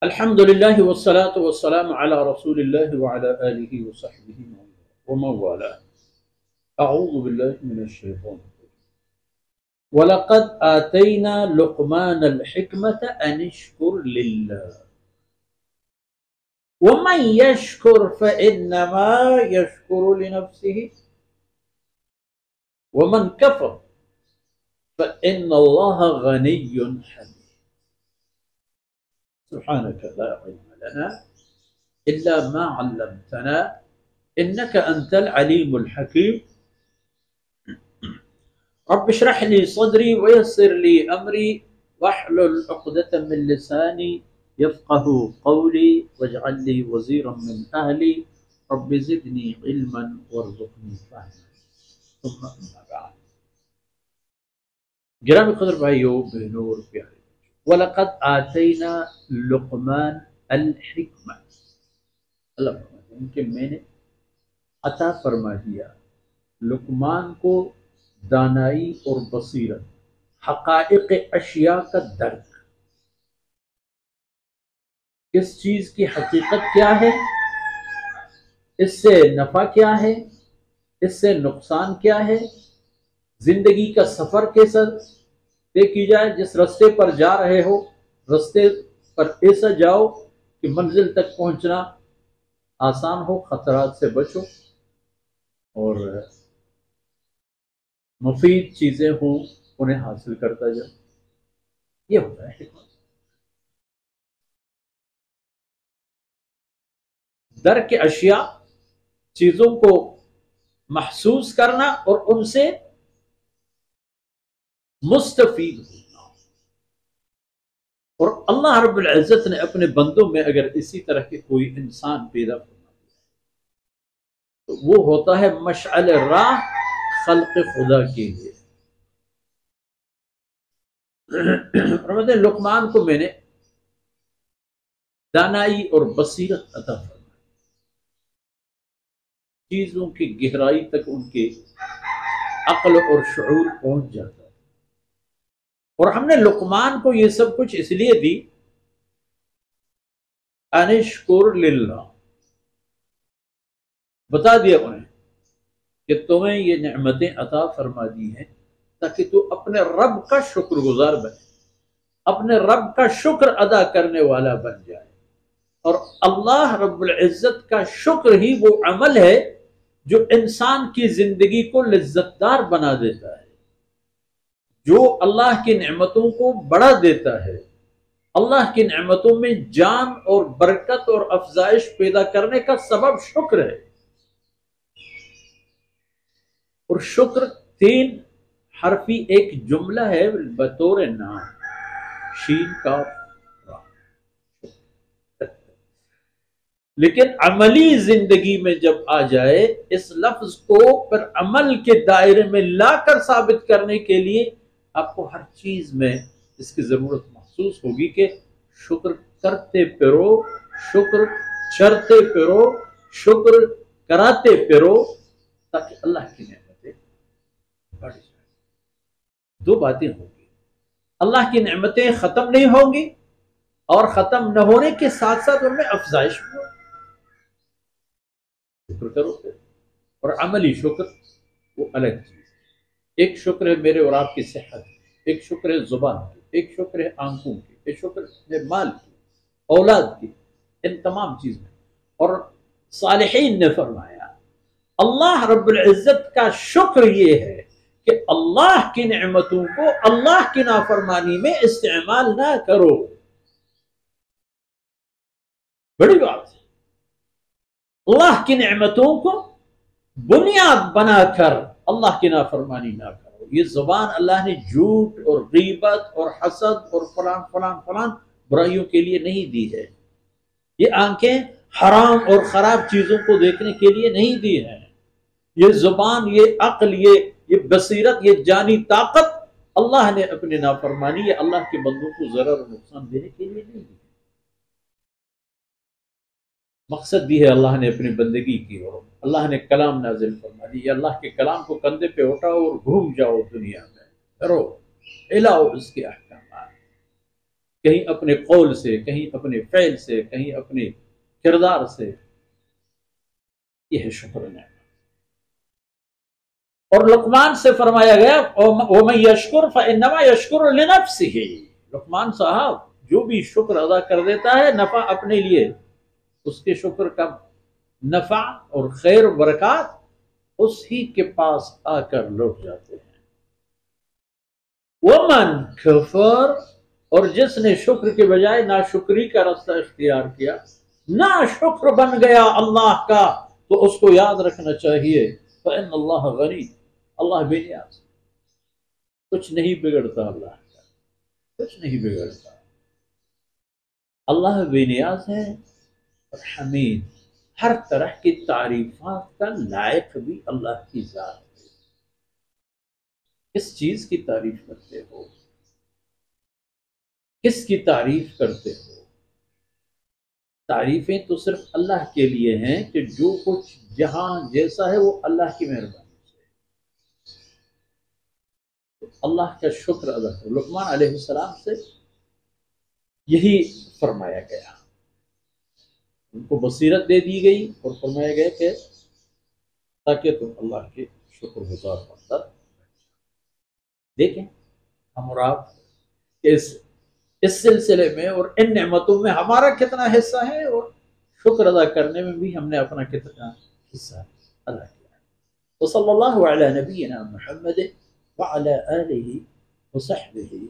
الحمد لله والصلاة والسلام على رسول الله وعلى آله وصحبه ومن والاه. أعوذ بالله من الشيطان الرجيم. ولقد آتينا لقمان الحكمة أن اشكر لله ومن يشكر فإنما يشكر لنفسه ومن كفر فإن الله غني حميد. سبحانك لا علم لنا إلا ما علمتنا إنك أنت العليم الحكيم. رب اشرح لي صدري ويسر لي أمري واحلل عقدة من لساني يفقه قولي واجعل لي وزيرا من أهلي رب زدني علما وارزقني فهما. ثم أما بعد. گرامی قدر بھائیو بہنوں اور پیارے، وَلَقَدْ آتَيْنَا لُقْمَانَ الْحِكْمَةَ، اللہ فرماتے ہیں کہ میں نے عطا فرما دیا لقمان کو دانائی اور بصیرت، حقائق اشیاء کا درک، کس چیز کی حقیقت کیا ہے، اس سے نفع کیا ہے، اس سے نقصان کیا ہے، زندگی کا سفر کیسا طے کی جائے، جس رستے پر جا رہے ہو رستے پر ایسا جاؤ کہ منزل تک پہنچنا آسان ہو، خطرات سے بچو اور مفید چیزیں ہوں انہیں حاصل کرتا جاؤ. یہ ہوتا ہے حکمت. درک اشیاء، چیزوں کو محسوس کرنا اور ان سے مستفید ہونا. اور اللہ رب العزت نے اپنے بندوں میں اگر اسی طرح کے کوئی انسان پیدا کرنا تو وہ ہوتا ہے مشعل راہ خلق خدا کے لیے. فرماتے ہیں لقمان کو میں نے دانائی اور بصیرت عطا فرمائی، چیزوں کی گہرائی تک ان کے عقل اور شعور پہنچ جاتا. اور ہم نے لقمان کو یہ سب کچھ اس لیے دی انشکر للہ، بتا دیا انہیں کہ تمہیں یہ نعمتیں عطا فرما دی ہیں تاکہ تو اپنے رب کا شکر گزار بنے، اپنے رب کا شکر ادا کرنے والا بن جائے. اور اللہ رب العزت کا شکر ہی وہ عمل ہے جو انسان کی زندگی کو لذت دار بنا دیتا ہے، جو اللہ کی نعمتوں کو بڑھا دیتا ہے. اللہ کی نعمتوں میں جان اور برکت اور افزائش پیدا کرنے کا سبب شکر ہے. اور شکر 3 حرفی ایک جملہ ہے بطور نام، شین کاف را. لیکن عملی زندگی میں جب آ جائے اس لفظ کو پھر عمل کے دائرے میں لا کر ثابت کرنے کے لیے آپ کو ہر چیز میں اس کی ضرورت محسوس ہوگی کہ شکر کرتے پھرو، شکر چرتے پھرو، شکر کراتے پھرو تاکہ اللہ کی نعمتیں بڑھ جائیں. 2 باتیں ہوں گی، اللہ کی نعمتیں ختم نہیں ہوں گی اور ختم نہ ہونے کے ساتھ ساتھ ان میں افزائش بھی ہوگی. شکر کرو. اور عملی شکر وہ الگ چیز. ایک شکر ہے میرے اور آپ کی صحت، ایک شکر ہے زبان کی، ایک شکر ہے آنکھوں کی، ایک شکر ہے مال کی، اولاد کی، ان تمام چیزیں. اور صالحین نے فرمایا اللہ رب العزت کا شکر یہ ہے کہ اللہ کی نعمتوں کو اللہ کی نافرمانی میں استعمال نہ کرو. بڑی بات ہے. اللہ کی نعمتوں کو بنیاد بنا کر اللہ کی نافرمانی نہ کرو. یہ زبان اللہ نے جھوٹ اور غیبت اور حسد اور فلان فلان فلان برائیوں کے لیے نہیں دی ہے. یہ آنکھیں حرام اور خراب چیزوں کو دیکھنے کے لیے نہیں دی ہیں. یہ زبان، یہ عقل، یہ بصیرت، یہ جانی طاقت اللہ نے اپنے نافرمانی یا اللہ کے بندوں کو ضرر اور نقصان دینے کے لیے نہیں دی. مقصد بھی ہے اللہ نے اپنی بندگی کی اور اللہ نے کلام نازل فرما دی. یا اللہ کے کلام کو کندھے پہ اٹھاؤ اور گھوم جاؤ دنیا میں، کرو، الاؤ اس کے احکامات. کہیں اپنے قول سے، کہیں اپنے فعل سے، کہیں اپنے کردار سے. یہ ہے شکر نعمت. اور لقمان سے فرمایا گیا وَمَن يَشْكُرْ فَإِنَّمَا يَشْكُرُ لِنَفْسِهِ. لقمان صاحب جو بھی شکر ادا کر دیتا ہے نفع اپنے لیے، اس کے شکر کا نفع اور خیر و برکات اس ہی کے پاس آ کر لوٹ جاتے ہیں. وَمَن كَفَرَ، اور جس نے شکر کے بجائے ناشکری کا راستہ اختیار کیا، نا شکر بن گیا اللہ کا، تو اس کو یاد رکھنا چاہیے فَإِنَّ اللَّهَ غَنِيٌّ، اللہ بے نیاز، کچھ نہیں بگڑتا اللہ کا، کچھ نہیں بگڑتا. اللہ بے نیاز ہے اور حمید، ہر طرح کی تعریفات کا لائق بھی اللہ کی ذات ہے. کس چیز کی تعریف کرتے ہو؟ کس کی تعریف کرتے ہو؟ تعریفیں تو صرف اللہ کے لیے ہیں کہ جو کچھ جہاں جیسا ہے وہ اللہ کی مہربانی سے. اللہ کا شکر ادا کرو. لقمان علیہ السلام سے یہی فرمایا گیا، ان کو بصیرت دے دی گئی اور فرمایا گیا کہ تاکہ تم اللہ کے شکر گزار بندہ. دیکھیں ہم اور آپ اس سلسلے میں اور ان نعمتوں میں ہمارا کتنا حصہ ہے، اور شکر ادا کرنے میں بھی ہم نے اپنا کتنا حصہ ادا کیا. وصلی اللہ علی نبینا محمد وعلی آلہ وصحبہ